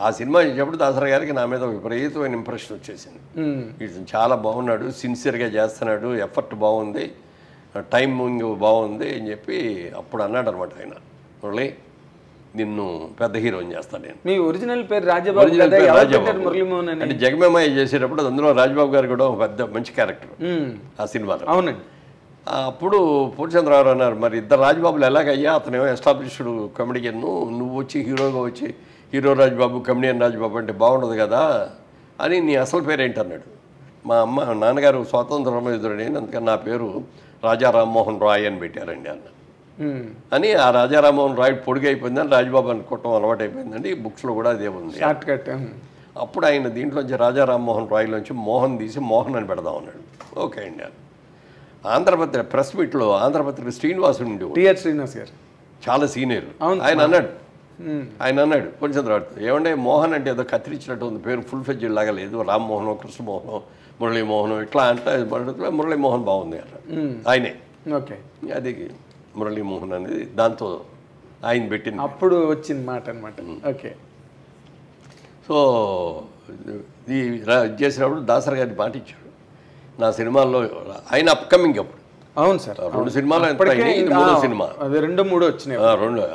ఆ సినిమా చేసేటప్పుడు దాసరి గారికి నా మీద విపరీతమైన ఇంప్రెషన్ వచ్చేసింది. ఇటు చాలా బాగున్నాడు, సిన్సియర్గా చేస్తున్నాడు, ఎఫర్ట్ బాగుంది, టైమింగ్ బాగుంది అని చెప్పి అప్పుడు అన్నాడు అనమాట ఆయన. మురళి నిన్ను పెద్ద హీరోని చేస్తాను నేను. మీ ఒరిజినల్ పేరు రాజబాబు కదా, ఎవరు పెట్టారు మురళీమోహన్ అని? అంటే జగమేమయ్య చేసేటప్పుడు అందులో రాజబాబు గారు కూడా ఒక పెద్ద మంచి క్యారెక్టర్ ఆ సినిమాలో. అవునండి. అప్పుడు పూర్ణచంద్రరావు అన్నారు, మరి ఇద్దరు రాజబాబులు ఎలాగయ్యా, అతనేమో ఎస్టాబ్లిష్డ్ కమెడియన్, నువ్వు వచ్చి హీరోగా వచ్చి హీరో రాజబాబు కమెడియన్ రాజబాబు అంటే బాగుండదు కదా అని, నీ అసలు పేరు ఏంటన్నాడు. మా నాన్నగారు స్వాతంత్ర సమరయోధుడు, అందుకని నా పేరు రాజా రామ్మోహన్ రాయ్ అని పెట్టారండి అన్న. అని ఆ రాజా రామ్మోహన్ రాయ్ పొడిగా అయిపోయిందని రాజబాబు అనుకోవటం అలవాటు అయిపోయిందండి. బుక్స్లో కూడా అదే ఉంది. అప్పుడు ఆయన దీంట్లోంచి రాజా రామ్మోహన్ రాయ్లోంచి మోహన్ తీసి మోహన్ అని పెడదాం అన్నాడు. ఓకే అండి అని ఆంధ్రపత్రిక ప్రెస్ మీట్లో ఆంధ్రపత్రిక శ్రీనివాసుడు ఉండి, టిఆర్ శ్రీనివాస్ గారు చాలా సీనియర్, ఆయన అన్నాడు పూర్ణచంద్రరావుతో, ఏమంటే మోహన్ అంటే ఏదో కత్తిరించినట్టు ఉంది, పేరు ఫుల్ ఫెడ్జ్ లాగా లేదు, రామ్మోహన్ కృష్ణమోహన్ మురళీమోహన్ ఇట్లా అంటే మురళీమోహన్ బాగుంది అన్నాడు ఆయనే. ఓకే, అది మురళీమోహన్ అనేది దాంతో ఆయన పెట్టింది, అప్పుడు వచ్చింది మాట అనమాట. ఓకే, సో ఇది చేసినప్పుడు దాసరి గారిని మాట ఇచ్చాడు నా సినిమాల్లో. ఆయన అప్కమింగ్ అప్పుడు. అవును సార్, 2 సినిమాలు, 3వ సినిమా, అది 2, 3 వచ్చినాయి. 2